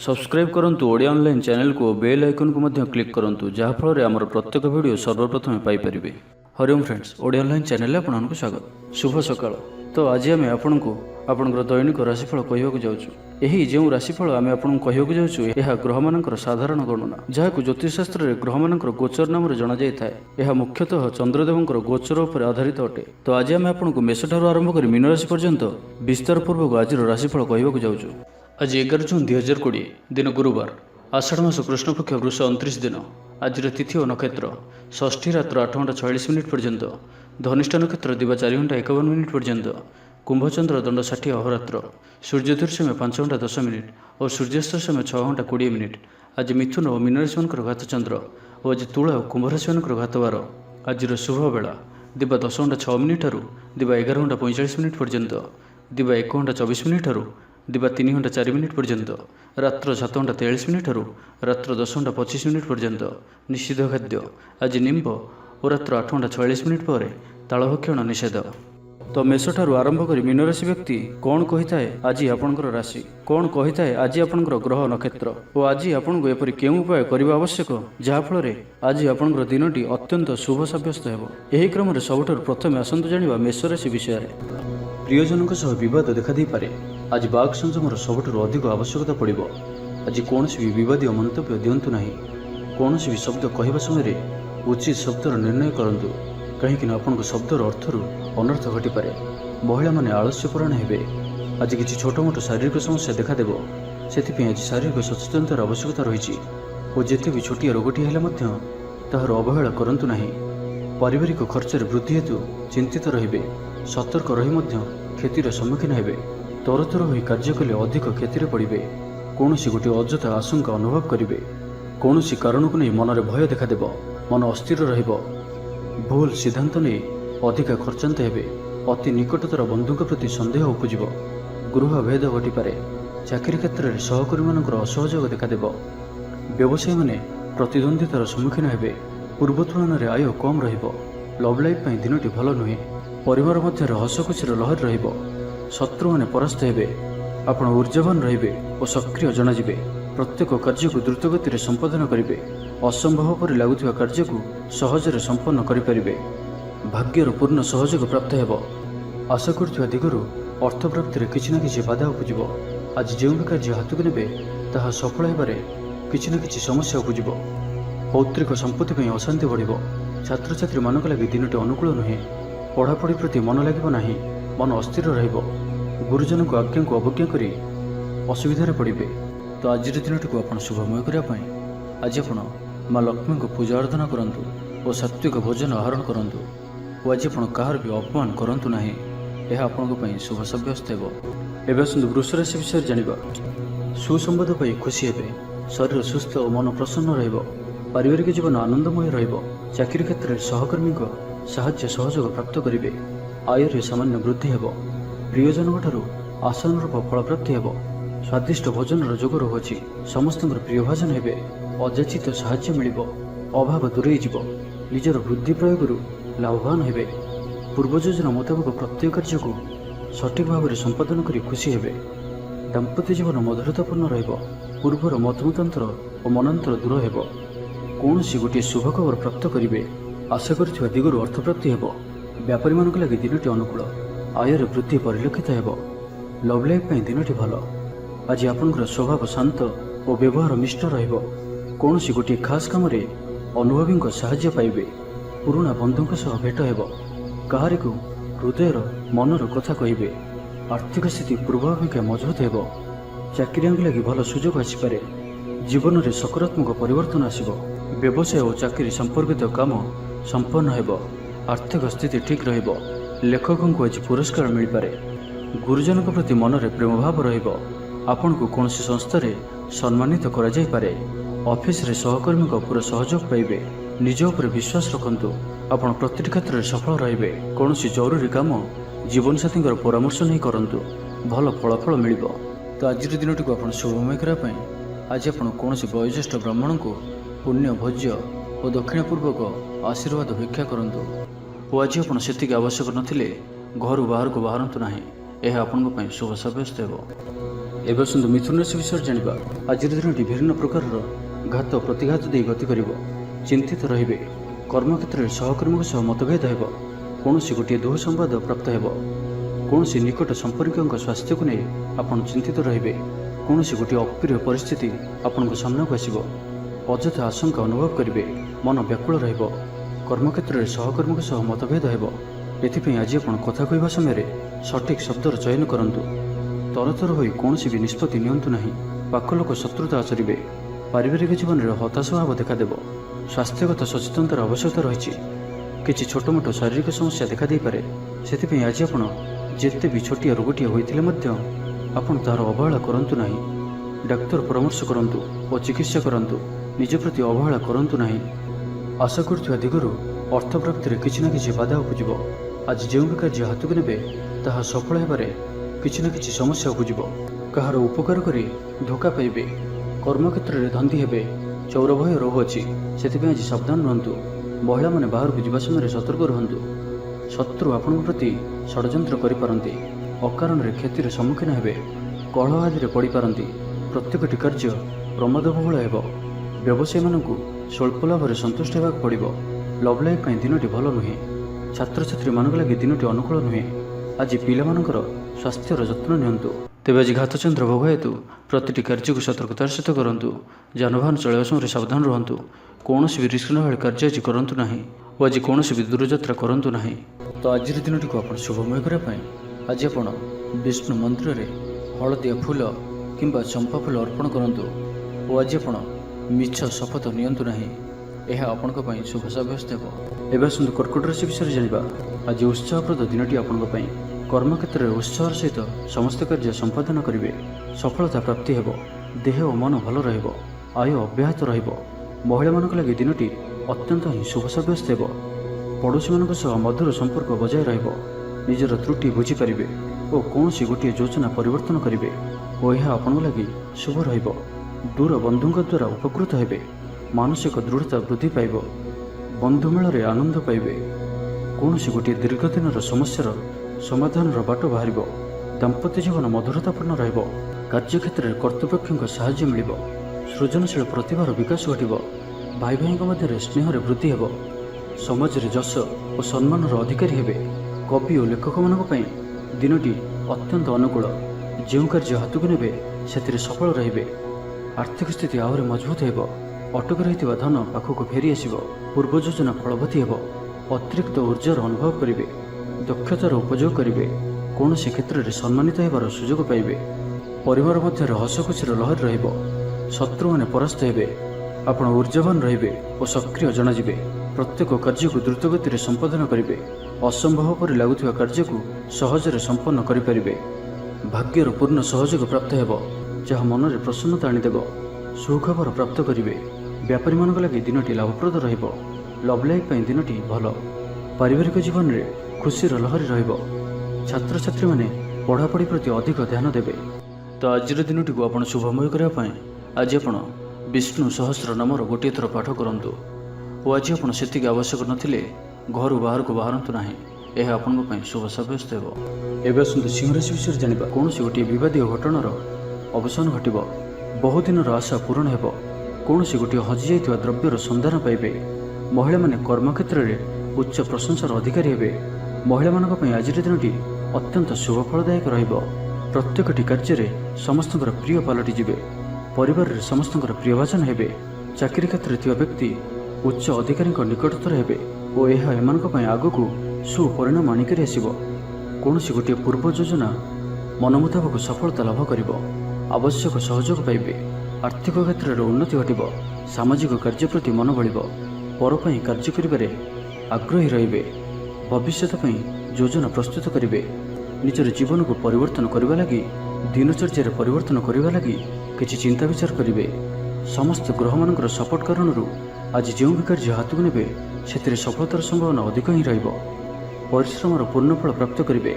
Subscribe करंतु Odia online channel को bell icon को मध्य क्लिक करंतु जहाँ फल आमर प्रत्येक वीडियो सर्वप्रथम Piper. Hariom friends, Odia online channel आपको स्वागत। शुभ सकाळ। तो आज आम आपको आपंकर दैनिक राशिफल कहवाक जाऊँ। यही जो राशिफल आम आपको कहवाक जाऊँ यह ग्रह मानकर साधारण गणना जहाँ ज्योतिषशास्त्र में ग्रह मानकर गोचर नाम जना जाए। यह मुख्यतः चंद्रदेवंकर गोचर उपर आधारित अटे। तो आज आम आपको मेष ठारू आरंभ कर मीन राशि पर्यंत विस्तार पूर्वक आज राशिफल कहवाक जाऊँ। आज 11 जून 2020 दिन गुरुवार, आषाढ़ मास कृष्ण पक्ष वृष 29 दिन। आज तिथि और नक्षत्र षष्ठी रात्र 8 घंटा 46 मिनिट पर्यंत, धनिष्ठ नक्षत्र दिवा 4 घंटा 51 मिनिट पर्यंत, कुंभचंद्र दंड 60 अहोरात्र, सूर्योदय समय 5 घंटा 10 मिनिट और सूर्यास्त समय 6 घंटा 20 मिनिट। आज मिथुन और मीन राशि घात चंद्र और आज तुला और कुंभ राशि घात बार। आज शुभ बेला दिवा 10 घंटा 6 मिनिट दिवा 11 घंटा 45 मिनिट पर्यंत, दिवा 1 घंटा 24 मिनिट दिवा 3 घंटा 4 मिनिट पर्यंत, रात्र 7 घंटा 43 मिनिट रात्र 10 घंटा 25 मिनिट पर्यंत। निषिद्ध खाद्य आज निम्ब और रात्र 8 घंटा 46 मिनिट पर तालभक्षण निषेध। तो मेष ठारू आरंभ कर मीन राशि व्यक्ति कौन कही थाए आज आपंकर राशि, कौन कही थाए आज आपंकर ग्रह नक्षत्र और आज आपको एपरी केउं उपाय करने आवश्यक जहाँफल आज आपंकर दिनटी अत्यंत शुभ सब्यस्त हो। यही क्रम सबुठ प्रथम आसतु जाना मेष राशि विषय। प्रियजनों सह बद देखा पारे। आज बाघ संयमर सबुठ अधिक आवश्यकता पड़ो। आज कौन भी बदीय मंतव्य दिंतु ना, कौन भी शब्द कहवा समय उचित शब्दर निर्णय करूँ कहीं आपको शब्दर अर्थर अनर्थ घटीपे। महिला माने आलस्यपरायण हे। आज किसी छोट मोट शारीरिक समस्या देखादेव, से आज शारीरिक सचेतनतार आवश्यकता रही और जिते भी छोटिया रोगटी है ताहार अवहेला करूँ ना। पारिवारिक खर्चर वृद्धि हेतु चिंतित रे, सतर्क रही क्षतिर सम्मुखीन हे। तरतर हो कार्य कले अधिक क्षति पड़े। कौन गोटे अजथा आशंका अनुभव करेंगे। कौन कारण को नहीं मनरे भय देखादेव, मन अस्थिर रहिबो। भूल सिद्धांत नहीं अधिक खर्चांत हे। अति निकटतर बंधु प्रति संदेह उपज। गृह भेद घटीपे। चाकरी क्षेत्र में सहकर्मी मान असहयोग देखादेव। व्यवसायी माने प्रतिद्वंदितार सम्मुखीन हे। पूर्व तुलन में आय कम रहिबो। लव लाइफ दिनटी भल नुहे। परिवार मध्य हसखुशीर लहर रहिबो। शत्रु मैंने परास्त हे। आपण ऊर्जावान रे और सक्रिय जनाजे। प्रत्येक कार्य को द्रुत गति संपादन करेंगे। असंभव पर लगुवा कार्य को सहजरे संपन्न करें। भाग्यर पूर्ण सहयोग प्राप्त हो। आशा करुवा दिगरु अर्थ प्राप्ति किसी न किसी बाधा उपज। आज जो भी कार्य हाथ को ने ताहा सफल होबारे किसी न किसी समस्या उपज। पौत्रिक संपत्ति अशांति बढ़। छात्र छात्री मानक लगी दिनटी अनुकूल नुहे। पढ़ापढ़ी प्रति मन लगे ना, मन अस्थिर रहिबो। गुरुजन को आज्ञा को अवज्ञा करी असुविधार पड़े। तो आज दिनटी को आप शुभमय करने आज आप माँ लक्ष्मी को पूजा अर्चना करूँ और सात्विक भोजन आहरण करूँ और आज आप कहार भी अपमान करूँ ना, यह आपण शुभ सब्यस्त हो। एवं आसतु वृष राशि विषय जाना। सुसंवाद पाई खुशी हे। शरीर सुस्थ और मन प्रसन्न रहिबो। पारिवारिक जीवन आनंदमय रहिबो। चाकरी क्षेत्र में सहकर्मी साहाय्य सहयोग प्राप्त करेंगे। आय सामान्य वृद्धि हेब। प्रियजन ठारू आशानुरूप फल प्राप्ति हेब। स्वादिष्ट भोजन जोग रहुछि। समस्त प्रिय भाजन हे। अजाचित साहाय्य मिल। अभाव दूरे निजर बुद्धि प्रयोग लाभवान हे। पूर्व योजना मुताबक प्रत्येक कार्य को सठिक भाव में संपादन कर खुशी हे। दाम्पत्य जीवन मधुरतापूर्ण रहिबो। पूर्वर मतमतांतर और मनांतर दूर हेब। कौन गोटे शुभ खबर प्राप्त करेंगे। आशा कर दिगरु अर्थ प्राप्ति हेब। व्यापारी मानक लगी दिनटी अनुकूल। आयर वृद्धि परिलक्षित हेब। लव लाइफ दिनटी भल। आज आपनकर स्वभाव शांत और व्यवहार मिष्ट रहिबो। कौन गोटे खास काम अनुभवी साहाय्य पाइबे। पुराणा बंधुओं सह भेट हेब। कहारी को हृदयर मनर कथा कहिबे। आर्थिक स्थिति पूर्वापेक्षा मजबूत हेब। चाकरिया लगी भल सुजोग आसीपे। जीवन में सकारात्मक परिवर्तन आसिबो। व्यवसाय और चाकरी संपर्कित काम संपन्न हेब। आर्थिक स्थिति ठीक रहिबो। लेखकों को आज पुरस्कार मिल पारे। गुरुजन प्रति मनरे प्रेम भाव रहिबो। आपण को कौन संस्था सम्मानित करा जाय पारे। ऑफिस रे सहकर्मी को पूरा सहयोग पाइबे। निज उपर विश्वास रखंतु। आपण प्रति क्षेत्र में सफल रहिबे। कौन जरूरी काम जीवन साथी परामर्श नहीं करंतु, भल फलाफल मिलिबो। तो आज दिनटी को आप शुभमय करने आज आप कौन वयोज्येष्ठ ब्राह्मण को पुण्य भोज्य और दक्षिणपूर्वक आशीर्वाद भिक्षा करंतु। और आज आप से आवश्यक नथिले घर बाहर को बाहरतु ना। ଏହା ଆପଣଙ୍କ ପାଇଁ ଶୁଭ ସାବ୍ୟସ୍ତ ହେବ। ଏବେ ଆସନ୍ତୁ ମିଥୁନ ରାଶି ବିଷୟରେ ଜାଣିବା। ଆଜିର ଦିନଟି ବିଭିନ୍ନ ପ୍ରକାରର ଘାତ ପ୍ରତିଘାତ ଦେଇ ଗତି କରିବ। ଚିନ୍ତିତ ରହିବେ। କର୍ମକ୍ଷେତ୍ରରେ ସହକର୍ମୀଙ୍କ ସହ ମତଭେଦ ହେବ। କୌଣସି ଗୋଟିଏ ଦୁଃସମ୍ବାଦ ପ୍ରାପ୍ତ ହେବ। କୌଣସି ନିକଟ ସମ୍ପର୍କୀୟଙ୍କ ସ୍ୱାସ୍ଥ୍ୟକୁ ନେଇ ଆପଣ ଚିନ୍ତିତ ରହିବେ। କୌଣସି ଗୋଟିଏ ଅପ୍ରିୟ ପରିସ୍ଥିତି ଆପଣଙ୍କ ସାମ୍ନାକୁ ଆସିବ। ଅଯଥା ଆଶଙ୍କା ଅନୁଭବ କରିବେ। ମନ ବ୍ୟାକୁଳ ରହିବ। କର୍ମକ୍ଷେତ୍ରରେ ସହକର୍ମୀଙ୍କ ସହ ମତଭେଦ ହେବ। ଏଥିପାଇଁ ଆଜି ଆପଣ କଥା କହିବା ସମୟରେ ସଠିକ୍ ଶବ୍ଦର ଚୟନ କରନ୍ତୁ। ତରତର ହୋଇ କୌଣସି ବି ନିଷ୍ପତ୍ତି ନିଅନ୍ତୁ ନାହିଁ। ପାଖ ଲୋକ ଶତ୍ରୁତା ଆଚରିବେ। ପାରିବାରିକ ଜୀବନରେ ହତାଶ ଭାବ ଦେଖାଦେବ। ସ୍ୱାସ୍ଥ୍ୟଗତ ସଚେତନତାର ଆବଶ୍ୟକତା ରହିଛି। କିଛି ଛୋଟମୋଟ ଶାରୀରିକ ସମସ୍ୟା ଦେଖାଦେଇପାରେ। ସେଥିପାଇଁ ଆଜି ଆପଣ ଯେତେ ବି ଛୋଟିଆ ରୋଗଟିଏ ହୋଇଥିଲେ ମଧ୍ୟ ଆପଣ ତାହାର ଅବହେଳା କରନ୍ତୁ ନାହିଁ। ଡାକ୍ତର ପରାମର୍ଶ କରନ୍ତୁ ଓ ଚିକିତ୍ସା କରନ୍ତୁ। ନିଜ ପ୍ରତି ଅବହେଳା କରନ୍ତୁ ନାହିଁ। ଆଶା କରୁଥିବା ଦିଗରୁ ଅର୍ଥ ପ୍ରାପ୍ତିରେ କିଛି ନା କିଛି ବାଧା ଉପୁଜିବ। ଆଜି ଯେଉଁ ବି କାର୍ଯ୍ୟ ହାତକୁ ନେବେ ତାହା ସଫଳ ହେବାରେ କିଛି ନା କିଛି ସମସ୍ୟା ଉପୁଜିବ। କାହାର ଉପକାର କରି ଧୋକା ପାଇବେ। କର୍ମକ୍ଷେତ୍ରରେ ଧନ୍ଦୀ ହେବେ। ଚୌର ଭୟ ରହୁଅଛି। ସେଥିପାଇଁ ଆଜି ସାବଧାନ ରୁହନ୍ତୁ। ମହିଳାମାନେ ବାହାରକୁ ଯିବା ସମୟରେ ସତର୍କ ରୁହନ୍ତୁ। ଶତ୍ରୁ ଆପଣଙ୍କ ପ୍ରତି ଷଡ଼ଯନ୍ତ୍ର କରିପାରନ୍ତି। ଅକାରଣରେ କ୍ଷତିର ସମ୍ମୁଖୀନ ହେବେ। କଳହ ଆଦିରେ ପଡ଼ିପାରନ୍ତି। ପ୍ରତ୍ୟେକଟି କାର୍ଯ୍ୟ ପ୍ରମାଦବହୁଳ ହେବ। ବ୍ୟବସାୟୀମାନଙ୍କୁ ସ୍ୱଳ୍ପ ଲାଭରେ ସନ୍ତୁଷ୍ଟ ହେବାକୁ ପଡ଼ିବ। ଲଭ୍ ଲାଇଫ୍ ପାଇଁ ଦିନଟି ଭଲ ନୁହେଁ। ଛାତ୍ରଛାତ୍ରୀମାନଙ୍କ ଲାଗି ଦିନଟି ଅନୁକୂଳ ନୁହେଁ। ଆଜି ପିଲାମାନଙ୍କର ସ୍ୱାସ୍ଥ୍ୟର ଯତ୍ନ ନିଅନ୍ତୁ। ତେବେ ଆଜି ଘାତଚନ୍ଦ୍ର ଭୋଗ ହେତୁ ପ୍ରତିଟି କାର୍ଯ୍ୟକୁ ସତର୍କତାର ସହିତ କରନ୍ତୁ। ଯାନବାହନ ଚଳାଇବା ସମୟରେ ସାବଧାନ ରୁହନ୍ତୁ। କୌଣସି ବି ରିସ୍କ ନଭଳି କାର୍ଯ୍ୟ ଆଜି କରନ୍ତୁ ନାହିଁ ଓ ଆଜି କୌଣସି ବି ଦୂରଯାତ୍ରା କରନ୍ତୁ ନାହିଁ। ତ ଆଜିର ଦିନଟିକୁ ଆପଣ ଶୁଭମୟ କରିବା ପାଇଁ ଆଜି ଆପଣ ବିଷ୍ଣୁ ମନ୍ଦିରରେ ହଳଦିଆ ଫୁଲ କିମ୍ବା ଚମ୍ପା ଫୁଲ ଅର୍ପଣ କରନ୍ତୁ ଓ ଆଜି ଆପଣ ମିଛ ଶପଥ ନିଅନ୍ତୁ ନାହିଁ। ଏହା ଆପଣଙ୍କ ପାଇଁ ଶୁଭ ସାବ୍ୟସ୍ତ ହେବ। ଏବେ ଆସନ୍ତୁ କର୍କଟ ରାଶି ବିଷୟରେ ଜାଣିବା। ଆଜି ଉତ୍ସାହପ୍ରଦ ଦିନଟି ଆପଣଙ୍କ ପାଇଁ। କର୍ମକ୍ଷେତ୍ରରେ ଉତ୍ସାହର ସହିତ ସମସ୍ତ କାର୍ଯ୍ୟ ସମ୍ପାଦନ କରିବେ। ସଫଳତା ପ୍ରାପ୍ତି ହେବ। ଦେହ ଓ ମନ ଭଲ ରହିବ। ଆୟ ଅବ୍ୟାହତ ରହିବ। ମହିଳାମାନଙ୍କ ଲାଗି ଦିନଟି ଅତ୍ୟନ୍ତ ହିଁ ଶୁଭ ସାବ୍ୟସ୍ତ ହେବ। ପଡ଼ୋଶୀମାନଙ୍କ ସହ ମଧୁର ସମ୍ପର୍କ ବଜାୟ ରହିବ। ନିଜର ତ୍ରୁଟି ବୁଝିପାରିବେ ଓ କୌଣସି ଗୋଟିଏ ଯୋଜନା ପରିବର୍ତ୍ତନ କରିବେ ଓ ଏହା ଆପଣଙ୍କ ଲାଗି ଶୁଭ ରହିବ। ଦୂର ବନ୍ଧୁଙ୍କ ଦ୍ୱାରା ଉପକୃତ ହେବେ। ମାନସିକ ଦୃଢ଼ତା ବୃଦ୍ଧି ପାଇବ। ବନ୍ଧୁମେଳରେ ଆନନ୍ଦ ପାଇବେ। କୌଣସି ଗୋଟିଏ ଦୀର୍ଘଦିନର ସମସ୍ୟାର ସମାଧାନର ବାଟ ବାହାରିବ। ଦାମ୍ପତ୍ୟ ଜୀବନ ମଧୁରତାପୂର୍ଣ୍ଣ ରହିବ। କାର୍ଯ୍ୟକ୍ଷେତ୍ରରେ କର୍ତ୍ତୃପକ୍ଷଙ୍କ ସାହାଯ୍ୟ ମିଳିବ। ସୃଜନଶୀଳ ପ୍ରତିଭାର ବିକାଶ ଘଟିବ। ଭାଇ ଭାଇଙ୍କ ମଧ୍ୟରେ ସ୍ନେହରେ ବୃଦ୍ଧି ହେବ। ସମାଜରେ ଯଶ ଓ ସମ୍ମାନର ଅଧିକାରୀ ହେବେ। କବି ଓ ଲେଖକମାନଙ୍କ ପାଇଁ ଦିନଟି ଅତ୍ୟନ୍ତ ଅନୁକୂଳ। ଯେଉଁ କାର୍ଯ୍ୟ ହାତକୁ ନେବେ ସେଥିରେ ସଫଳ ରହିବେ। ଆର୍ଥିକ ସ୍ଥିତି ଆହୁରି ମଜବୁତ ହେବ। ଅଟକି ରହିଥିବା ଧନ ପାଖକୁ ଫେରି ଆସିବ। ପୂର୍ବ ଯୋଜନା ଫଳବତୀ ହେବ। ଅତିରିକ୍ତ ଉର୍ଜାର ଅନୁଭବ କରିବେ। ଦକ୍ଷତାର ଉପଯୋଗ କରିବେ। କୌଣସି କ୍ଷେତ୍ରରେ ସମ୍ମାନିତ ହେବାର ସୁଯୋଗ ପାଇବେ। ପରିବାର ମଧ୍ୟରେ ହସଖୁସିର ଲହରୀ ରହିବ। ଶତ୍ରୁମାନେ ପରାସ୍ତ ହେବେ। ଆପଣ ଊର୍ଜାବାନ ରହିବେ ଓ ସକ୍ରିୟ ଜଣାଯିବେ। ପ୍ରତ୍ୟେକ କାର୍ଯ୍ୟକୁ ଦ୍ରୁତଗତିରେ ସମ୍ପାଦନ କରିବେ। ଅସମ୍ଭବ ପରି ଲାଗୁଥିବା କାର୍ଯ୍ୟକୁ ସହଜରେ ସମ୍ପନ୍ନ କରିପାରିବେ। ଭାଗ୍ୟର ପୂର୍ଣ୍ଣ ସହଯୋଗ ପ୍ରାପ୍ତ ହେବ, ଯାହା ମନରେ ପ୍ରସନ୍ନତା ଆଣିଦେବ। ସୁଖବର ପ୍ରାପ୍ତ କରିବେ। ବ୍ୟାପାରୀମାନଙ୍କ ଲାଗି ଦିନଟି ଲାଭପ୍ରଦ ରହିବ। ଲଭ୍ ଲାଇଫ୍ ପାଇଁ ଦିନଟି ଭଲ। ପାରିବାରିକ ଜୀବନରେ ଖୁସିର ଲହରୀ ରହିବ। ଛାତ୍ରଛାତ୍ରୀମାନେ ପଢ଼ାପଢ଼ି ପ୍ରତି ଅଧିକ ଧ୍ୟାନ ଦେବେ। ତ ଆଜିର ଦିନଟିକୁ ଆପଣ ଶୁଭମୟ କରିବା ପାଇଁ ଆଜି ଆପଣ ବିଷ୍ଣୁ ସହସ୍ର ନାମର ଗୋଟିଏ ଥର ପାଠ କରନ୍ତୁ ଓ ଆଜି ଆପଣ ସେତିକି ଆବଶ୍ୟକ ନଥିଲେ ଘରୁ ବାହାରକୁ ବାହାରନ୍ତୁ ନାହିଁ। ଏହା ଆପଣଙ୍କ ପାଇଁ ଶୁଭ ସାବ୍ୟସ୍ତ ହେବ। ଏବେ ଆସନ୍ତୁ ସିଂହରାଶି ବିଷୟରେ ଜାଣିବା। କୌଣସି ଗୋଟିଏ ବିବାଦୀୟ ଘଟଣାର ଅବସାନ ଘଟିବ। ବହୁଦିନର ଆଶା ପୂରଣ ହେବ। କୌଣସି ଗୋଟିଏ ହଜିଯାଇଥିବା ଦ୍ରବ୍ୟର ସନ୍ଧାନ ପାଇବେ। ମହିଳାମାନେ କର୍ମକ୍ଷେତ୍ରରେ ଉଚ୍ଚ ପ୍ରଶଂସାର ଅଧିକାରୀ ହେବେ। ମହିଳାମାନଙ୍କ ପାଇଁ ଆଜିର ଦିନଟି ଅତ୍ୟନ୍ତ ଶୁଭଫଳଦାୟକ ରହିବ। ପ୍ରତ୍ୟେକଟି କାର୍ଯ୍ୟରେ ସମସ୍ତଙ୍କର ପ୍ରିୟ ପାଲଟିଯିବେ। ପରିବାରରେ ସମସ୍ତଙ୍କର ପ୍ରିୟଭାଜନ ହେବେ। ଚାକିରି କ୍ଷେତ୍ରରେ ଥିବା ବ୍ୟକ୍ତି ଉଚ୍ଚ ଅଧିକାରୀଙ୍କ ନିକଟତର ହେବେ ଓ ଏହା ଏମାନଙ୍କ ପାଇଁ ଆଗକୁ ସୁପରିଣାମ ଆଣିକରି ଆସିବ। କୌଣସି ଗୋଟିଏ ପୂର୍ବ ଯୋଜନା ମନ ମୁତାବକ ସଫଳତା ଲାଭ କରିବ। ଆବଶ୍ୟକ ସହଯୋଗ ପାଇବେ। ଆର୍ଥିକ କ୍ଷେତ୍ରରେ ଉନ୍ନତି ଘଟିବ। ସାମାଜିକ କାର୍ଯ୍ୟ ପ୍ରତି ମନ ବଳିବ। ପର ପାଇଁ କାର୍ଯ୍ୟ କରିବାରେ ଆଗ୍ରହୀ ରହିବେ। ଭବିଷ୍ୟତ ପାଇଁ ଯୋଜନା ପ୍ରସ୍ତୁତ କରିବେ। ନିଜର ଜୀବନକୁ ପରିବର୍ତ୍ତନ କରିବା ଲାଗି, ଦିନଚର୍ଯ୍ୟାରେ ପରିବର୍ତ୍ତନ କରିବା ଲାଗି କିଛି ଚିନ୍ତା ବିଚାର କରିବେ। ସମସ୍ତ ଗ୍ରହମାନଙ୍କର ସପୋର୍ଟ କାରଣରୁ ଆଜି ଯେଉଁ ବି କାର୍ଯ୍ୟ ହାତକୁ ନେବେ ସେଥିରେ ସଫଳତାର ସମ୍ଭାବନା ଅଧିକ ହିଁ ରହିବ। ପରିଶ୍ରମର ପୂର୍ଣ୍ଣ ଫଳ ପ୍ରାପ୍ତ କରିବେ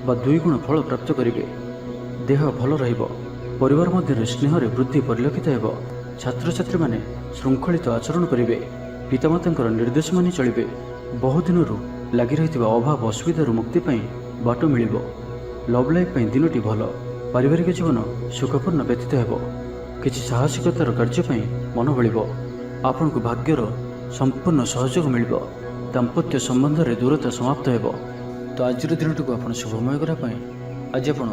ବା 2 ଗୁଣ ଫଳ ପ୍ରାପ୍ତ କରିବେ। ଦେହ ଭଲ ରହିବ। ପରିବାର ମଧ୍ୟରେ ସ୍ନେହରେ ବୃଦ୍ଧି ପରିଲକ୍ଷିତ ହେବ। ଛାତ୍ରଛାତ୍ରୀମାନେ ଶୃଙ୍ଖଳିତ ଆଚରଣ କରିବେ। ପିତାମାତାଙ୍କର ନିର୍ଦ୍ଦେଶ ମାନି ଚଳିବେ। ବହୁଦିନରୁ ଲାଗି ରହିଥିବା ଅଭାବ ଅସୁବିଧାରୁ ମୁକ୍ତି ପାଇଁ ବାଟ ମିଳିବ। लव लाइफ दिनटी भल पारिवारिक जीवन सुखपूर्ण व्यतीत हेब किसी साहसिकतार कार्य मन बल आपण को भाग्यर संपूर्ण सहयोग मिल दाम्पत्य संबंध में दूरता समाप्त हेब। तो आज दिन को आप शुभमय करने आज आप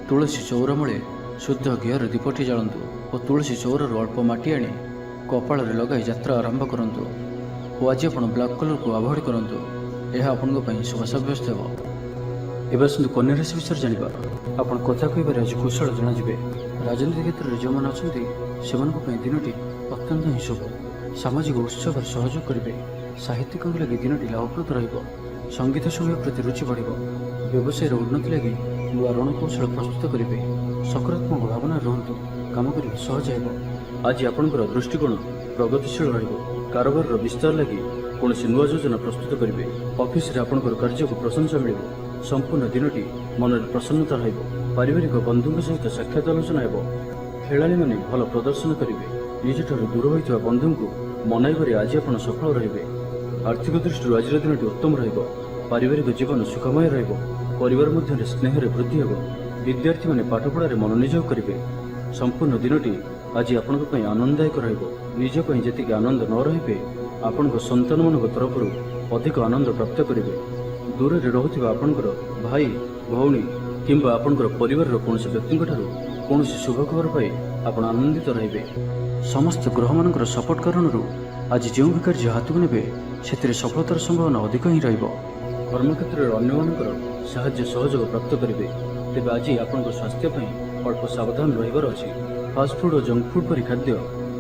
तुलसी चौरा मूले शुद्ध घीर दीपटी जालतु और तुलसी चौर अल्प माटी आनी कपाल लगाई यात्रा आरंभ करूँ और आज आप ब्लैक कलर को अवॉइड करूँ। यह आपण शुभ सब्यस्त हो। एवं आसतु कन्या राशि विषय जाना आप कथा कह आज कुशल जनाजे। राजनीति क्षेत्र में जो मैंने अच्छा दिनटी अत्यंत ही शुभ। सामाजिक उत्सव सहयोग करेंगे। साहित्यिकों लगी दिनटी लाभप्रद रहिब। संगीत समय प्रति रुचि बढ़। व्यवसाय उन्नति लगी नुआ रणकौशल प्रस्तुत करेंगे। सकारात्मक भावना रुहतु काम कर सहज हो। आज आपंकर दृष्टिकोण प्रगतिशील रबार विस्तार लगी कौन नुआ योजना प्रस्तुत करेंगे। ऑफिस रे आपंकर कार्य को प्रशंसा मिल। संपूर्ण दिनटी मन में प्रसन्नता रहिब। पारिवारिक बंधु सहित साक्षात आलोचना हो। खेलाड़ी मैंने भल प्रदर्शन करेंगे। निज दूर होता बंधु को मनाइबारे आज आप सफल रहिबे। आर्थिक दृष्टि आज दिनटी उत्तम रहिब। पारिवारिक जीवन सुखमय रहिब। परिवार मध्य स्नेह वृद्धि हो। विद्यार्थी मैंने पाठपढ़ार मनोनियोग करेंगे। संपूर्ण दिनटी आज आपण आनंददायक रहिब। निजक जी आनंद न रहिबे आपण संतान मान तरफ अधिक आनंद प्राप्त करेंगे। दूर में रोकवा आपणकर भाई भौणी किंबा आपणकर परिवार कौन व्यक्ति कौन शुभ खबर पाई आप आनंदित रहिबे। समस्त ग्रह मान सपोर्ट कारण आज जो भी कार्य हाथ को ने से सफलतार संभावना अधिक ही कर्मक्षेत्र में अन्य साहाय्य सहयोग प्राप्त करेंगे। तेज आज आप स्वास्थ्य अल्प सावधान रहिबार अछि। फास्टफुड और जंक फुड परी खाद्य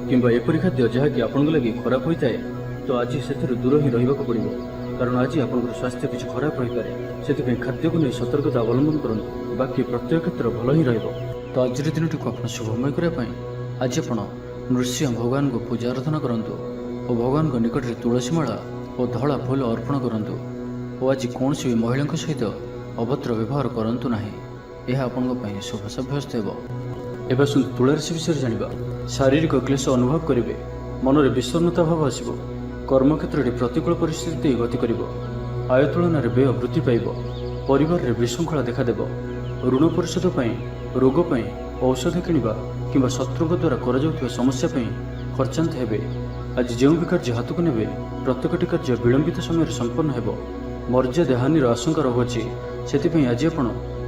किंबा एपरी खाद्य जहाँकि आपण लगी खराब होता है तो आज से दूर ही रहा पड़ो। कारण आज आप स्वास्थ्य किसी खराब रही पारे से खाद्य को नहीं सतर्कता अवलंबन करूँ। बाकी प्रत्येक क्षेत्र भल ही रहिब। तो आज दिन को आप शुभमय करने आज आप नृसिंह भगवान को पूजा आराधना करूँ और भगवान को निकट में तुलसी माला और धड़ा फूल अर्पण करूँ और आज कौन भी महिला सहित अभद्र व्यवहार करूँ ना। यह आपण शुभ सब्यस्त हो। एवं आसतु तुला राशि विषय जाना। शारीरिक क्लेश अनुभव करेंगे। मन में विषन्नता भाव आसो। कर्मक्षेत्र में प्रतिकूल परिस्थिति गति कर। आय तुलन में व्यय वृद्धि पाइब। परिवार में विशृंखला देखादेव। ऋण परिशोध रोग औषध किणवा कि शत्रु द्वारा कर समस्या खर्चांत हेबे। आज जो भी कार्य हाथ को ने प्रत्येकटी कार्य विलंबित समय संपन्न हो। मर्यादा हानि आशंका रहुछि से आज आप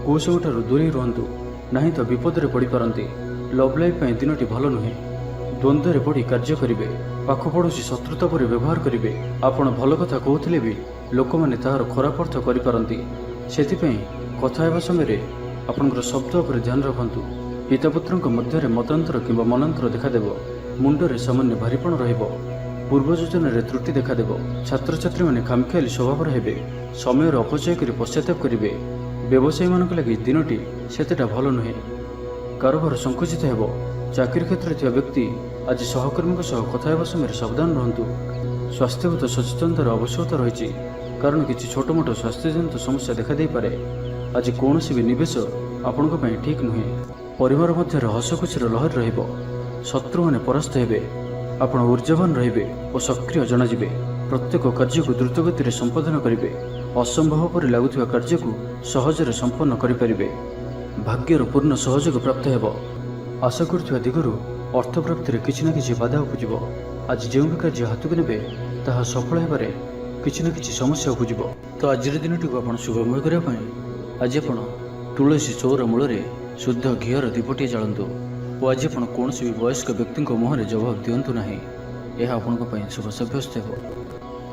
कुसंगठार दूरी रुहतु ना तो विपद में पड़ पारती। लव लाइफ दिनटी भल नुहे। द्वंद्व में पड़ कार्य करेंगे। पाखपड़ोशी शत्रुता पर व्यवहार करेंगे। आपण भल कथा कहते भी लोक मैंने तार खराब अर्थ करपारती। से कथा हेबा समय आपणकर शब्द पर ध्यान रखु। पितापुत्र मध्य मतांतर कि मनांतर देखादेव। मुंडरे सामान्य भारीपण रहिब। पूर्व योजन त्रुटि देखादेव। छात्र छात्री मैंने खामखियाली स्वभाव हेबे। समय अपचय कर पश्चाताप करेंगे। व्यवसायी मान लगी दिनटी सेतेटा भल नुहे। कारोबार संकुचित हेब। चाकरी क्षेत्र में व्यक्ति आज सहकर्मी कथा हेबा समय सावधान रहतु। स्वास्थ्यगत सचेतनतार आवश्यकता रही कारण किसी छोट मोट स्वास्थ्यजनित समस्या देखा दे पारे। आज कौन भी निवेश आपण ठीक नुहे। परिवार मध्य हसखुशीर लहर रहिब। शत्रु मैंने परास्त हेबे। आपण ऊर्जावान रहिबे और सक्रिय जनाजिबे। प्रत्येक कार्य को द्रुतगति में संपादन करेंगे। असंभव पर लगुवा कार्य को सहजरे संपन्न करें। भाग्यर पूर्ण सहयोग प्राप्त हेब। आशा करुवा दिगरु अर्थ प्राप्ति में किसी न किसी बाधा उपजिब। आज जो भी कार्य हाथ को ने ताहा सफल होबारे किसी न किसी समस्या उपजिब। तो आज दिनटी को आप शुभमय करने आज आप तुलसी चौर मूल शुद्ध घीर दीपटी जालतु और आज आप कौन भी वयस्क व्यक्ति मुहर जवाब दिंतु ना। यह आपण शुभ सब्यस्त हो।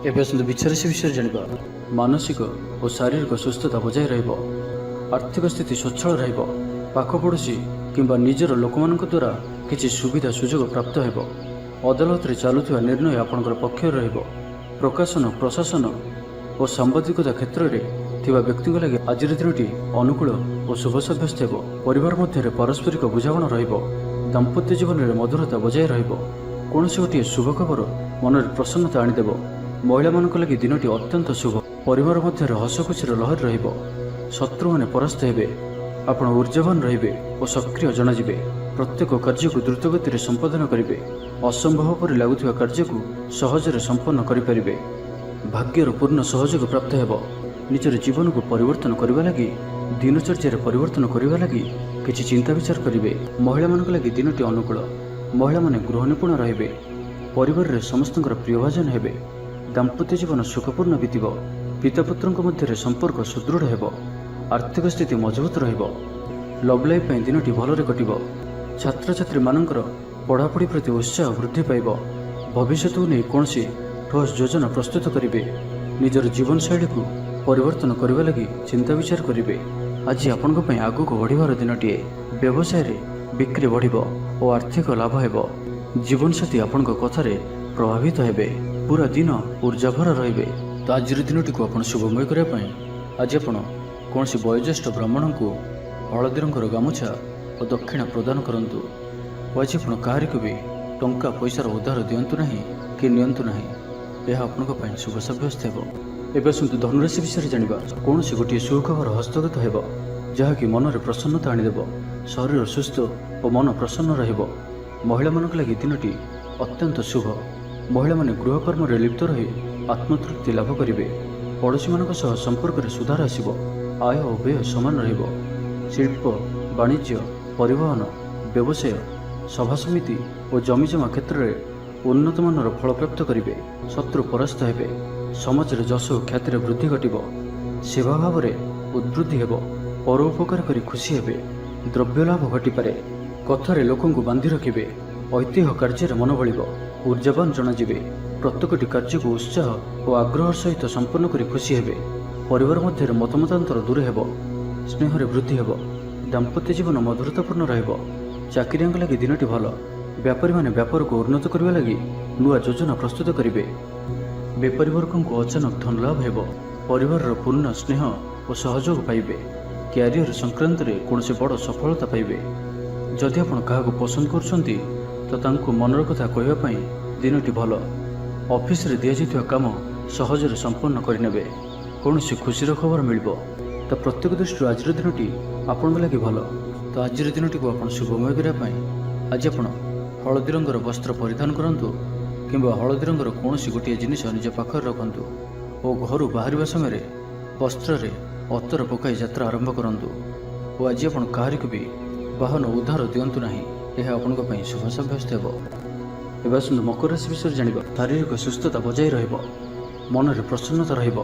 एवं आसतु विचारसी विषय जाना। मानसिक और शारीरिक सुस्थता बजाय रहिब। आर्थिक स्थिति स्वच्छल रहिब। पाखपड़ोशी किंबा निजर लोक द्वारा किसी सुविधा सुजोग प्राप्त हेब। अदालत में चलुवा निर्णय आपणकर पक्ष रहिब। प्रकाशन प्रशासन और सांबादिकता क्षेत्र में थिबा व्यक्ति लगे आज दिनटी अनुकूल और शुभ सब्यस्त हो। परिवार मध्य पारस्परिक बुझामणा रहिब। दाम्पत्य जीवन में मधुरता बजाय रहिब। कौन गोटे शुभ खबर मन में प्रसन्नता आनीदेव। महिला मान लगी दिनटी अत्यंत शुभ। परिवार मध्य हसखुशीर लहर रहिब। शत्रु मैंने परास्त हेबे। आपण ऊर्जावान रहिबे और सक्रिय जनाजिबे। प्रत्येक कार्य को द्रुतगति में संपादन करेंगे। असंभव पर लगुवा कार्य को सहजरे संपन्न करें। भाग्यर पूर्ण सहयोग प्राप्त हेब। निजर जीवन को परिवर्तन करने लगी ଦିନଚର୍ଯ୍ୟାରେ ପରିବର୍ତ୍ତନ କରିବା ଲାଗି କିଛି ଚିନ୍ତା ବିଚାର କରିବେ। ମହିଳାମାନଙ୍କ ଲାଗି ଦିନଟି ଅନୁକୂଳ। ମହିଳାମାନେ ଗୃହ ନିପୁଣ ରହିବେ। ପରିବାରରେ ସମସ୍ତଙ୍କର ପ୍ରିୟଭାଜନ ହେବେ। ଦାମ୍ପତ୍ୟ ଜୀବନ ସୁଖପୂର୍ଣ୍ଣ ବିତିବ। ପିତାପୁତ୍ରଙ୍କ ମଧ୍ୟରେ ସମ୍ପର୍କ ସୁଦୃଢ଼ ହେବ। ଆର୍ଥିକ ସ୍ଥିତି ମଜବୁତ ରହିବ। ଲଭ୍ ଲାଇଫ୍ ପାଇଁ ଦିନଟି ଭଲରେ କଟିବ। ଛାତ୍ରଛାତ୍ରୀମାନଙ୍କର ପଢ଼ାପଢ଼ି ପ୍ରତି ଉତ୍ସାହ ବୃଦ୍ଧି ପାଇବ। ଭବିଷ୍ୟତକୁ ନେଇ କୌଣସି ଠୋସ୍ ଯୋଜନା ପ୍ରସ୍ତୁତ କରିବେ। ନିଜର ଜୀବନଶୈଳୀକୁ ପରିବର୍ତ୍ତନ କରିବା ଲାଗି ଚିନ୍ତା ବିଚାର କରିବେ। ଆଜି ଆପଣଙ୍କ ପାଇଁ ଆଗକୁ ବଢ଼ିବାର ଦିନଟିଏ। ବ୍ୟବସାୟରେ ବିକ୍ରି ବଢ଼ିବ ଓ ଆର୍ଥିକ ଲାଭ ହେବ। ଜୀବନସାଥୀ ଆପଣଙ୍କ କଥାରେ ପ୍ରଭାବିତ ହେବେ। ପୁରା ଦିନ ଉର୍ଜାଭରା ରହିବେ। ତ ଆଜିର ଦିନଟିକୁ ଆପଣ ଶୁଭମୟ କରିବା ପାଇଁ ଆଜି ଆପଣ କୌଣସି ବୟୋଜ୍ୟେଷ୍ଠ ବ୍ରାହ୍ମଣଙ୍କୁ ହଳଦୀ ରଙ୍ଗର ଗାମୁଛା ଓ ଦକ୍ଷିଣା ପ୍ରଦାନ କରନ୍ତୁ। ଓ ଆଜି ଆପଣ କାହାରିକୁ ବି ଟଙ୍କା ପଇସାର ଉଦ୍ଧାର ଦିଅନ୍ତୁ ନାହିଁ କି ନିଅନ୍ତୁ ନାହିଁ। ଏହା ଆପଣଙ୍କ ପାଇଁ ଶୁଭ ସାବ୍ୟସ୍ତ ହେବ। ଏବେ ଆସନ୍ତୁ ଧନୁରାଶି ବିଷୟରେ ଜାଣିବା। କୌଣସି ଗୋଟିଏ ସୁଖବର ହସ୍ତଗତ ହେବ ଯାହାକି ମନରେ ପ୍ରସନ୍ନତା ଆଣିଦେବ। ଶରୀର ସୁସ୍ଥ ଓ ମନ ପ୍ରସନ୍ନ ରହିବ। ମହିଳାମାନଙ୍କ ଲାଗି ଦିନଟି ଅତ୍ୟନ୍ତ ଶୁଭ। ମହିଳାମାନେ ଗୃହକର୍ମରେ ଲିପ୍ତ ରହି ଆତ୍ମତୃପ୍ତି ଲାଭ କରିବେ। ପଡ଼ୋଶୀମାନଙ୍କ ସହ ସମ୍ପର୍କରେ ସୁଧାର ଆସିବ। ଆୟ ଓ ବ୍ୟୟ ସମାନ ରହିବ। ଶିଳ୍ପ, ବାଣିଜ୍ୟ, ପରିବହନ, ବ୍ୟବସାୟ, ସଭାସମିତି ଓ ଜମିଜମା କ୍ଷେତ୍ରରେ ଉନ୍ନତମାନର ଫଳପ୍ରାପ୍ତ କରିବେ। ଶତ୍ରୁ ପରାସ୍ତ ହେବେ। ସମାଜରେ ଯଶ ଓ ଖ୍ୟାତିର ବୃଦ୍ଧି ଘଟିବ। ସେବା ଭାବରେ ଉଦ୍ବୃଦ୍ଧି ହେବ। ପରୋପକାର କରି ଖୁସି ହେବେ। ଦ୍ରବ୍ୟ ଲାଭ ଘଟିପାରେ। କଥାରେ ଲୋକଙ୍କୁ ବାନ୍ଧି ରଖିବେ। ଐତିହ୍ୟ କାର୍ଯ୍ୟରେ ମନ ବଳିବ। ଉର୍ଜାବାନ ଜଣାଯିବେ। ପ୍ରତ୍ୟେକଟି କାର୍ଯ୍ୟକୁ ଉତ୍ସାହ ଓ ଆଗ୍ରହ ସହିତ ସମ୍ପନ୍ନ କରି ଖୁସି ହେବେ। ପରିବାର ମଧ୍ୟରେ ମତମତାନ୍ତର ଦୂର ହେବ। ସ୍ନେହରେ ବୃଦ୍ଧି ହେବ। ଦାମ୍ପତ୍ୟ ଜୀବନ ମଧୁରତାପୂର୍ଣ୍ଣ ରହିବ। ଚାକିରିଆଙ୍କ ଲାଗି ଦିନଟି ଭଲ। ବ୍ୟାପାରୀମାନେ ବ୍ୟାପାରକୁ ଉନ୍ନତ କରିବା ଲାଗି ନୂଆ ଯୋଜନା ପ୍ରସ୍ତୁତ କରିବେ। ବେପାରୀ ବର୍ଗଙ୍କୁ ଅଚାନକ ଧନଲାଭ ହେବ। ପରିବାରର ପୂର୍ଣ୍ଣ ସ୍ନେହ ଓ ସହଯୋଗ ପାଇବେ। କ୍ୟାରିୟର ସଂକ୍ରାନ୍ତରେ କୌଣସି ବଡ଼ ସଫଳତା ପାଇବେ। ଯଦି ଆପଣ କାହାକୁ ପସନ୍ଦ କରୁଛନ୍ତି ତ ତାଙ୍କୁ ମନର କଥା କହିବା ପାଇଁ ଦିନଟି ଭଲ। ଅଫିସରେ ଦିଆଯାଇଥିବା କାମ ସହଜରେ ସମ୍ପନ୍ନ କରିନେବେ। କୌଣସି ଖୁସିର ଖବର ମିଳିବ। ତ ପ୍ରତ୍ୟେକ ଦୃଷ୍ଟିରୁ ଆଜିର ଦିନଟି ଆପଣଙ୍କ ଲାଗି ଭଲ। ତ ଆଜିର ଦିନଟିକୁ ଆପଣ ଶୁଭମୟ କରିବା ପାଇଁ ଆଜି ଆପଣ ହଳଦୀ ରଙ୍ଗର ବସ୍ତ୍ର ପରିଧାନ କରନ୍ତୁ କିମ୍ବା ହଳଦୀ ରଙ୍ଗର କୌଣସି ଗୋଟିଏ ଜିନିଷ ନିଜ ପାଖରେ ରଖନ୍ତୁ ଓ ଘରୁ ବାହାରିବା ସମୟରେ ବସ୍ତ୍ରରେ ଅତର ପକାଇ ଯାତ୍ରା ଆରମ୍ଭ କରନ୍ତୁ। ଓ ଆଜି ଆପଣ କାହାରିକୁ ବି ବାହନ ଉଦ୍ଧାର ଦିଅନ୍ତୁ ନାହିଁ। ଏହା ଆପଣଙ୍କ ପାଇଁ ଶୁଭ ସାବ୍ୟସ୍ତ ହେବ। ଏବେ ଆସନ୍ତୁ ମକର ରାଶି ବିଷୟରେ ଜାଣିବା। ଶାରୀରିକ ସୁସ୍ଥତା ବଜାୟ ରହିବ। ମନରେ ପ୍ରସନ୍ନତା ରହିବ।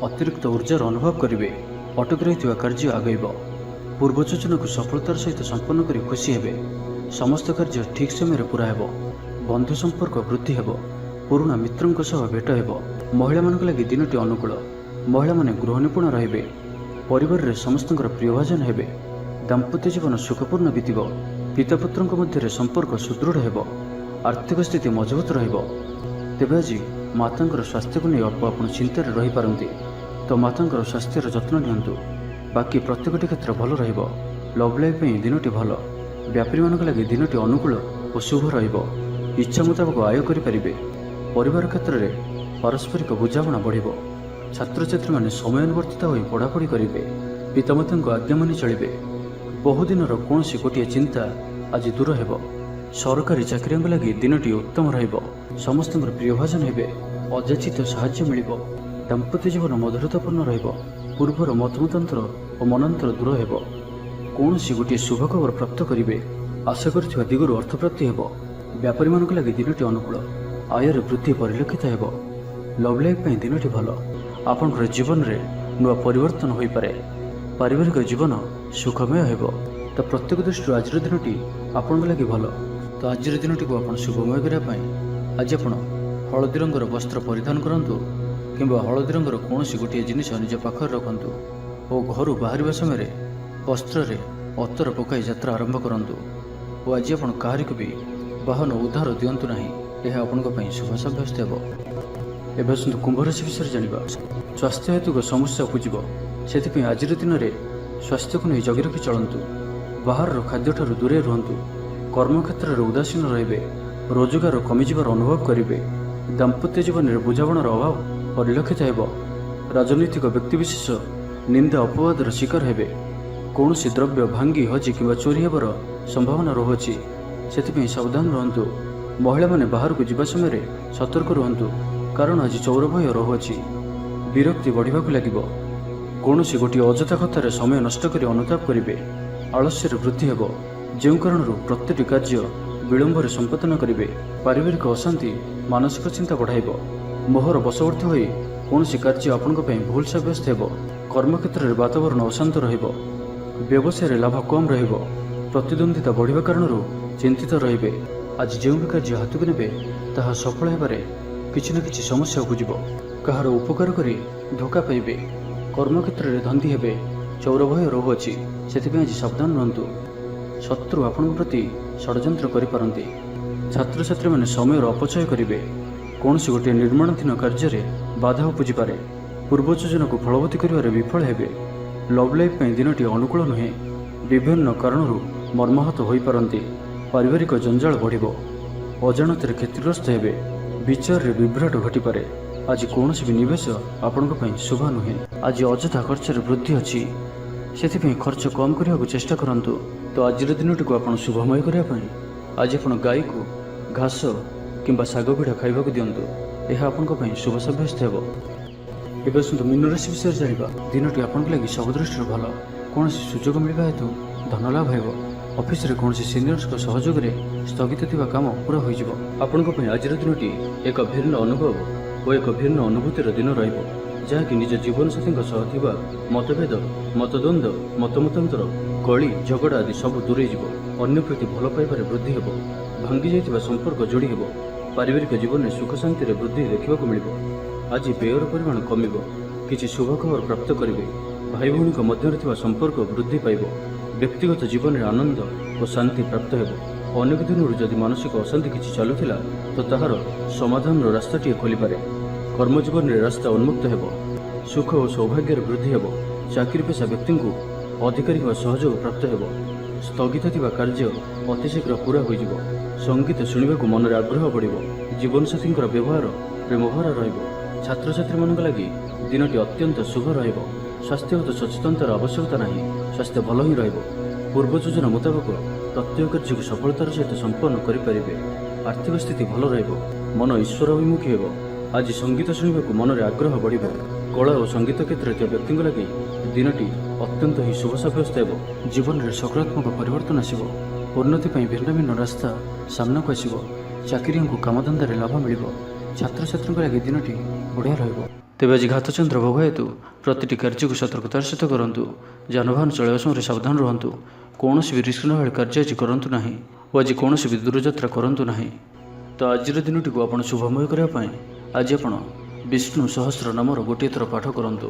ଅତିରିକ୍ତ ଉର୍ଜାର ଅନୁଭବ କରିବେ। ଅଟକି ରହିଥିବା କାର୍ଯ୍ୟ ଆଗେଇବ। ପୂର୍ବ ଯୋଜନାକୁ ସଫଳତାର ସହିତ ସମ୍ପନ୍ନ କରି ଖୁସି ହେବେ। ସମସ୍ତ କାର୍ଯ୍ୟ ଠିକ୍ ସମୟରେ ପୁରା ହେବ। ବନ୍ଧୁ ସମ୍ପର୍କ ବୃଦ୍ଧି ହେବ। ପୁରୁଣା ମିତ୍ରଙ୍କ ସହ ଭେଟ ହେବ। ମହିଳାମାନଙ୍କ ଲାଗି ଦିନଟି ଅନୁକୂଳ। ମହିଳାମାନେ ଗୃହ ନିପୁଣ ରହିବେ। ପରିବାରରେ ସମସ୍ତଙ୍କର ପ୍ରିୟଭାଜନ ହେବେ। ଦାମ୍ପତ୍ୟ ଜୀବନ ସୁଖପୂର୍ଣ୍ଣ ବିତିବ। ପିତାପୁତ୍ରଙ୍କ ମଧ୍ୟରେ ସମ୍ପର୍କ ସୁଦୃଢ଼ ହେବ। ଆର୍ଥିକ ସ୍ଥିତି ମଜବୁତ ରହିବ। ତେବେ ଆଜି ମାତାଙ୍କର ସ୍ୱାସ୍ଥ୍ୟକୁ ନେଇ ଅଳ୍ପ ଆପଣ ଚିନ୍ତାରେ ରହିପାରନ୍ତି। ତ ମାତାଙ୍କର ସ୍ୱାସ୍ଥ୍ୟର ଯତ୍ନ ନିଅନ୍ତୁ। ବାକି ପ୍ରତ୍ୟେକଟି କ୍ଷେତ୍ର ଭଲ ରହିବ। ଲଭ୍ ଲାଇଫ୍ ପାଇଁ ଦିନଟି ଭଲ। ବ୍ୟାପାରୀମାନଙ୍କ ଲାଗି ଦିନଟି ଅନୁକୂଳ ଓ ଶୁଭ ରହିବ। ଇଚ୍ଛା ମୁତାବକ ଆୟ କରିପାରିବେ। ପରିବାର କ୍ଷେତ୍ରରେ ପାରସ୍ପରିକ ବୁଝାମଣା ବଢ଼ିବ। ଛାତ୍ରଛାତ୍ରୀମାନେ ସମୟାନୁବର୍ତ୍ତିତ ହୋଇ ପଢ଼ାପଢ଼ି କରିବେ। ପିତାମାତାଙ୍କ ଆଜ୍ଞା ମାନି ଚଳିବେ। ବହୁଦିନର କୌଣସି ଗୋଟିଏ ଚିନ୍ତା ଆଜି ଦୂର ହେବ। ସରକାରୀ ଚାକିରିଆଙ୍କ ଲାଗି ଦିନଟି ଉତ୍ତମ ରହିବ। ସମସ୍ତଙ୍କର ପ୍ରିୟଭାଜନ ହେବେ। ଅଯାଚିତ ସାହାଯ୍ୟ ମିଳିବ। ଦାମ୍ପତ୍ୟ ଜୀବନ ମଧୁରତାପୂର୍ଣ୍ଣ ରହିବ। ପୂର୍ବର ମତମତାନ୍ତର ଓ ମନାନ୍ତର ଦୂର ହେବ। କୌଣସି ଗୋଟିଏ ଶୁଭ ଖବର ପ୍ରାପ୍ତ କରିବେ। ଆଶା କରିଥିବା ଦିଗରୁ ଅର୍ଥପ୍ରାପ୍ତି ହେବ। ବ୍ୟାପାରୀମାନଙ୍କ ଲାଗି ଦିନଟି ଅନୁକୂଳ। ଆୟରେ ବୃଦ୍ଧି ପରିଲକ୍ଷିତ ହେବ। ଲଭ୍ ଲାଇଫ୍ ପାଇଁ ଦିନଟି ଭଲ। ଆପଣଙ୍କର ଜୀବନରେ ନୂଆ ପରିବର୍ତ୍ତନ ହୋଇପାରେ। ପାରିବାରିକ ଜୀବନ ସୁଖମୟ ହେବ। ତ ପ୍ରତ୍ୟେକ ଦୃଷ୍ଟିରୁ ଆଜିର ଦିନଟି ଆପଣଙ୍କ ଲାଗି ଭଲ। ତ ଆଜିର ଦିନଟିକୁ ଆପଣ ଶୁଭମୟ କରିବା ପାଇଁ ଆଜି ଆପଣ ହଳଦୀ ରଙ୍ଗର ବସ୍ତ୍ର ପରିଧାନ କରନ୍ତୁ କିମ୍ବା ହଳଦୀ ରଙ୍ଗର କୌଣସି ଗୋଟିଏ ଜିନିଷ ନିଜ ପାଖରେ ରଖନ୍ତୁ ଓ ଘରୁ ବାହାରିବା ସମୟରେ ବସ୍ତ୍ରରେ ଅତର ପକାଇ ଯାତ୍ରା ଆରମ୍ଭ କରନ୍ତୁ। ଓ ଆଜି ଆପଣ କାହାରିକୁ ବି ବାହନ ଉଦ୍ଧାର ଦିଅନ୍ତୁ ନାହିଁ। ଏହା ଆପଣଙ୍କ ପାଇଁ ଶୁଭ ସାବ୍ୟସ୍ତ ହେବ। ଏବେ ଆସନ୍ତୁ କୁମ୍ଭ ରାଶି ବିଷୟରେ ଜାଣିବା। ସ୍ୱାସ୍ଥ୍ୟ ହେତୁକ ସମସ୍ୟା ଉପୁଜିବ। ସେଥିପାଇଁ ଆଜିର ଦିନରେ ସ୍ୱାସ୍ଥ୍ୟକୁ ନେଇ ଜଗି ରଖି ଚଳନ୍ତୁ। ବାହାରର ଖାଦ୍ୟଠାରୁ ଦୂରେଇ ରୁହନ୍ତୁ। କର୍ମକ୍ଷେତ୍ରରେ ଉଦାସୀନ ରହିବେ। ରୋଜଗାର କମିଯିବାର ଅନୁଭବ କରିବେ। ଦାମ୍ପତ୍ୟ ଜୀବନରେ ବୁଝାମଣାର ଅଭାବ ପରିଲକ୍ଷିତ ହେବ। ରାଜନୈତିକ ବ୍ୟକ୍ତିବିଶେଷ ନିନ୍ଦା ଅପବାଦର ଶିକାର ହେବେ। କୌଣସି ଦ୍ରବ୍ୟ ଭାଙ୍ଗି ହଜି କିମ୍ବା ଚୋରି ହେବାର ସମ୍ଭାବନା ରହୁଅଛି। ସେଥିପାଇଁ ସାବଧାନ ରୁହନ୍ତୁ। ମହିଳାମାନେ ବାହାରକୁ ଯିବା ସମୟରେ ସତର୍କ ରୁହନ୍ତୁ କାରଣ ଆଜି ଚୋର ଭୟ ରହୁଅଛି। ବିରକ୍ତି ବଢ଼ିବାକୁ ଲାଗିବ। କୌଣସି ଗୋଟିଏ ଅଯଥା କଥାରେ ସମୟ ନଷ୍ଟ କରି ଅନୁତାପ କରିବେ। ଆଳସ୍ୟରେ ବୃଦ୍ଧି ହେବ, ଯେଉଁ କାରଣରୁ ପ୍ରତିଟି କାର୍ଯ୍ୟ ବିଳମ୍ବରେ ସମ୍ପାଦନ କରିବେ। ପାରିବାରିକ ଅଶାନ୍ତି ମାନସିକ ଚିନ୍ତା ବଢ଼ାଇବ। ମୋହର ବଶବର୍ତ୍ତୀ ହୋଇ କୌଣସି କାର୍ଯ୍ୟ ଆପଣଙ୍କ ପାଇଁ ଭୁଲ ସାବ୍ୟସ୍ତ ହେବ। କର୍ମକ୍ଷେତ୍ରରେ ବାତାବରଣ ଅଶାନ୍ତ ରହିବ। ବ୍ୟବସାୟରେ ଲାଭ କମ୍ ରହିବ। ପ୍ରତିଦ୍ୱନ୍ଦିତା ବଢ଼ିବା କାରଣରୁ ଚିନ୍ତିତ ରହିବେ। ଆଜି ଯେଉଁ ବି କାର୍ଯ୍ୟ ହାତକୁ ନେବେ ତାହା ସଫଳ ହେବାରେ କିଛି ନା କିଛି ସମସ୍ୟା ଉପୁଜିବ। କାହାର ଉପକାର କରି ଧୋକା ପାଇବେ। କର୍ମକ୍ଷେତ୍ରରେ ଧନ୍ଦୀ ହେବେ। ଚୌର ଭୟ ରହୁଅଛି, ସେଥିପାଇଁ ଆଜି ସାବଧାନ ରୁହନ୍ତୁ। ଶତ୍ରୁ ଆପଣଙ୍କ ପ୍ରତି ଷଡ଼ଯନ୍ତ୍ର କରିପାରନ୍ତି। ଛାତ୍ରଛାତ୍ରୀମାନେ ସମୟର ଅପଚୟ କରିବେ। କୌଣସି ଗୋଟିଏ ନିର୍ମାଣାଧୀନ କାର୍ଯ୍ୟରେ ବାଧା ଉପୁଜିପାରେ। ପୂର୍ବ ଯୋଜନାକୁ ଫଳବତୀ କରିବାରେ ବିଫଳ ହେବେ। ଲଭ୍ ଲାଇଫ୍ ପାଇଁ ଦିନଟି ଅନୁକୂଳ ନୁହେଁ। ବିଭିନ୍ନ କାରଣରୁ ମର୍ମାହତ ହୋଇପାରନ୍ତି। ପାରିବାରିକ ଜଞ୍ଜାଳ ବଢ଼ିବ। ଅଜାଣତରେ କ୍ଷତିଗ୍ରସ୍ତ ହେବେ। ବିଚାରରେ ବିଭ୍ରାଟ ଘଟିପାରେ। ଆଜି କୌଣସି ବି ନିବେଶ ଆପଣଙ୍କ ପାଇଁ ଶୁଭ ନୁହେଁ। ଆଜି ଅଯଥା ଖର୍ଚ୍ଚରେ ବୃଦ୍ଧି ଅଛି, ସେଥିପାଇଁ ଖର୍ଚ୍ଚ କମ୍ କରିବାକୁ ଚେଷ୍ଟା କରନ୍ତୁ। ତ ଆଜିର ଦିନଟିକୁ ଆପଣ ଶୁଭମୟ କରିବା ପାଇଁ ଆଜି ଆପଣ ଗାଈକୁ ଘାସ କିମ୍ବା ଶାଗ ପିଠା ଖାଇବାକୁ ଦିଅନ୍ତୁ। ଏହା ଆପଣଙ୍କ ପାଇଁ ଶୁଭ ସାବ୍ୟସ୍ତ ହେବ। ଏବେ ଆସନ୍ତୁ ମୀନ ରାଶି ବିଷୟରେ ଜାଣିବା। ଦିନଟି ଆପଣଙ୍କ ଲାଗି ସବୁ ଦୃଷ୍ଟିରୁ ଭଲ। କୌଣସି ସୁଯୋଗ ମିଳିବା ହେତୁ ଧନ ଲାଭ ହେବ। ଅଫିସରେ କୌଣସି ସିନିୟର୍ସଙ୍କ ସହଯୋଗରେ ସ୍ଥଗିତ ଥିବା କାମ ପୁରା ହୋଇଯିବ। ଆପଣଙ୍କ ପାଇଁ ଆଜିର ଦିନଟି ଏକ ଭିନ୍ନ ଅନୁଭବ ଓ ଏକ ଭିନ୍ନ ଅନୁଭୂତିର ଦିନ ରହିବ, ଯାହାକି ନିଜ ଜୀବନସାଥୀଙ୍କ ସହ ଥିବା ମତଭେଦ, ମତଦ୍ୱନ୍ଦ୍ୱ, ମତମତାନ୍ତର, କଳି ଝଗଡ଼ା ଆଦି ସବୁ ଦୂରେଇଯିବ। ଅନ୍ୟ ପ୍ରତି ଭଲ ପାଇବାରେ ବୃଦ୍ଧି ହେବ। ଭାଙ୍ଗି ଯାଇଥିବା ସମ୍ପର୍କ ଯୋଡ଼ି ହେବ। ପାରିବାରିକ ଜୀବନରେ ସୁଖ ଶାନ୍ତିରେ ବୃଦ୍ଧି ଦେଖିବାକୁ ମିଳିବ। ଆଜି ବ୍ୟୟର ପରିମାଣ କମିବ। କିଛି ଶୁଭ ଖବର ପ୍ରାପ୍ତ କରିବେ। ଭାଇ ଭଉଣୀଙ୍କ ମଧ୍ୟରେ ଥିବା ସମ୍ପର୍କ ବୃଦ୍ଧି ପାଇବ। ବ୍ୟକ୍ତିଗତ ଜୀବନରେ ଆନନ୍ଦ ଓ ଶାନ୍ତି ପ୍ରାପ୍ତ ହେବ। ଅନେକ ଦିନରୁ ଯଦି ମାନସିକ ଅଶାନ୍ତି କିଛି ଚାଲୁଥିଲା ତ ତାହାର ସମାଧାନର ରାସ୍ତାଟିଏ ଖୋଲିପାରେ। କର୍ମଜୀବନରେ ରାସ୍ତା ଉନ୍ମୁକ୍ତ ହେବ। ସୁଖ ଓ ସୌଭାଗ୍ୟର ବୃଦ୍ଧି ହେବ। ଚାକିରି ପେଶା ବ୍ୟକ୍ତିଙ୍କୁ ଅଧିକାରୀଙ୍କ ସହଯୋଗ ପ୍ରାପ୍ତ ହେବ। ସ୍ଥଗିତ ଥିବା କାର୍ଯ୍ୟ ଅତିଶୀଘ୍ର ପୂରା ହୋଇଯିବ। ସଙ୍ଗୀତ ଶୁଣିବାକୁ ମନରେ ଆଗ୍ରହ ବଢ଼ିବ। ଜୀବନସାଥୀଙ୍କର ବ୍ୟବହାର ପ୍ରେମଭରା ରହିବ। ଛାତ୍ରଛାତ୍ରୀମାନଙ୍କ ଲାଗି ଦିନଟି ଅତ୍ୟନ୍ତ ଶୁଭ ରହିବ। ସ୍ୱାସ୍ଥ୍ୟଗତ ସଚେତନତାର ଆବଶ୍ୟକତା ନାହିଁ। ସ୍ୱାସ୍ଥ୍ୟ ଭଲ ହିଁ ରହିବ। ପୂର୍ବ ଯୋଜନା ମୁତାବକ ପ୍ରତ୍ୟେକ କାର୍ଯ୍ୟକୁ ସଫଳତାର ସହିତ ସମ୍ପନ୍ନ କରିପାରିବେ। ଆର୍ଥିକ ସ୍ଥିତି ଭଲ ରହିବ। ମନ ଈଶ୍ୱର ଅଭିମୁଖୀ ହେବ। ଆଜି ସଙ୍ଗୀତ ଶୁଣିବାକୁ ମନରେ ଆଗ୍ରହ ବଢ଼ିବ। କଳା ଓ ସଙ୍ଗୀତ କ୍ଷେତ୍ରରେ ଥିବା ବ୍ୟକ୍ତିଙ୍କ ଲାଗି ଦିନଟି ଅତ୍ୟନ୍ତ ହିଁ ଶୁଭ ସାବ୍ୟସ୍ତ ହେବ। ଜୀବନରେ ସକାରାତ୍ମକ ପରିବର୍ତ୍ତନ ଆସିବ। ଉନ୍ନତି ପାଇଁ ଭିନ୍ନ ଭିନ୍ନ ରାସ୍ତା ସାମ୍ନାକୁ ଆସିବ। ଚାକିରିଆଙ୍କୁ କାମଧନ୍ଦାରେ ଲାଭ ମିଳିବ। ଛାତ୍ରଛାତ୍ରୀଙ୍କ ଲାଗି ଦିନଟି ବଢ଼ିଆ ରହିବ। ତେବେ ଆଜି ଘାତଚନ୍ଦ୍ର ଭୋଗ ହେତୁ ପ୍ରତିଟି କାର୍ଯ୍ୟକୁ ସତର୍କତାର ସହିତ କରନ୍ତୁ। ଯାନବାହନ ଚଳାଇବା ସମୟରେ ସାବଧାନ ରୁହନ୍ତୁ। କୌଣସି ବି ରିସ୍କ ନଭଳି କାର୍ଯ୍ୟ ଆଜି କରନ୍ତୁ ନାହିଁ ଓ ଆଜି କୌଣସି ବି ଦୂରଯାତ୍ରା କରନ୍ତୁ ନାହିଁ। ତ ଆଜିର ଦିନଟିକୁ ଆପଣ ଶୁଭମୟ କରିବା ପାଇଁ ଆଜି ଆପଣ ବିଷ୍ଣୁ ସହସ୍ର ନାମର ଗୋଟିଏ ଥର ପାଠ କରନ୍ତୁ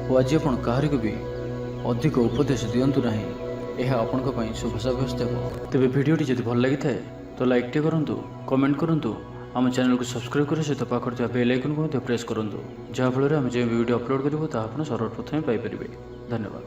ଓ ଆଜି ଆପଣ କାହାରିକୁ ବି ଅଧିକ ଉପଦେଶ ଦିଅନ୍ତୁ ନାହିଁ। ଏହା ଆପଣଙ୍କ ପାଇଁ ଶୁଭ ସାବ୍ୟସ୍ତ ହେବ। ତେବେ ଭିଡ଼ିଓଟି ଯଦି ଭଲ ଲାଗିଥାଏ ତ ଲାଇକ୍ଟିଏ କରନ୍ତୁ, କମେଣ୍ଟ କରନ୍ତୁ। ଆମ ଚ୍ୟାନେଲକୁ ସବସ୍କ୍ରାଇବ୍ କରିବା ସହିତ ପାଖରେ ଥିବା ବେଲ୍ ଆଇକନ୍କୁ ମଧ୍ୟ ପ୍ରେସ୍ କରନ୍ତୁ, ଯାହାଫଳରେ ଆମେ ଯେଉଁ ଭିଡ଼ିଓ ଅପଲୋଡ଼ କରିବୁ ତାହା ଆପଣ ସର୍ବପ୍ରଥମେ ପାଇପାରିବେ। ଧନ୍ୟବାଦ।